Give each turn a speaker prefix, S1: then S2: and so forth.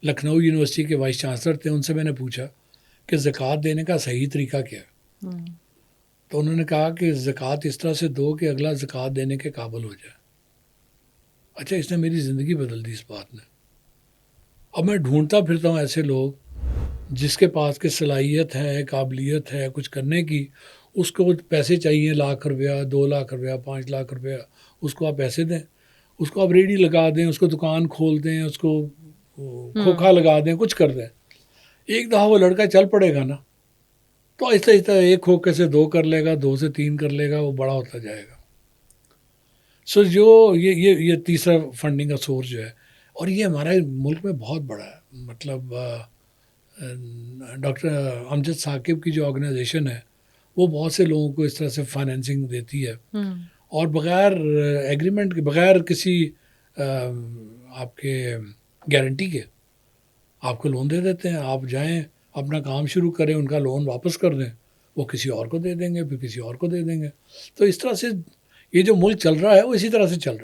S1: Lucknow university کے vice chancellor تھے، ان سے میں نے پوچھا کہ زکوٰۃ دینے کا صحیح طریقہ کیا ہے؟ تو انہوں نے کہا کہ زکوٰۃ اس طرح سے دو کہ اگلا زکوٰۃ دینے کے قابل ہو جائے. اچھا، اس نے میری زندگی بدل دی اس بات نے. اب میں ڈھونڈتا پھرتا ہوں ایسے لوگ جس کے پاس کہ صلاحیت ہے، قابلیت ہے کچھ کرنے کی، اس کو پیسے چاہیے 1,00,000 روپیہ، 2,00,000 روپیہ، 5,00,000 روپیہ، اس کو آپ پیسے دیں، اس کو آپ ریڈی لگا دیں، اس کو دکان کھول دیں، اس کو کھوکھا لگا دیں، کچھ کر دیں. ایک دفعہ وہ لڑکا چل پڑے گا نا، تو آہستہ آہستہ ایک کھوکھے سے 2 کر لے گا، 2 سے 3 کر لے گا، وہ بڑا ہوتا جائے گا. سو جو یہ تیسرا فنڈنگ کا سورس جو ہے، اور یہ ہمارے ملک میں بہت بڑا ہے. مطلب ڈاکٹر امجد ثاقب کی جو آرگنائزیشن ہے وہ بہت سے لوگوں کو اس طرح سے فائنینسنگ دیتی ہے، اور بغیر ایگریمنٹ کے، بغیر کسی آپ کے گارنٹی کے آپ کو لون دے دیتے ہیں. آپ جائیں اپنا کام شروع کریں، ان کا لون واپس کر دیں، وہ کسی اور کو دے دیں گے، پھر کسی اور کو دے دیں گے. تو اس طرح سے یہ جو ملک چل رہا ہے وہ اسی طرح سے چل رہا ہے.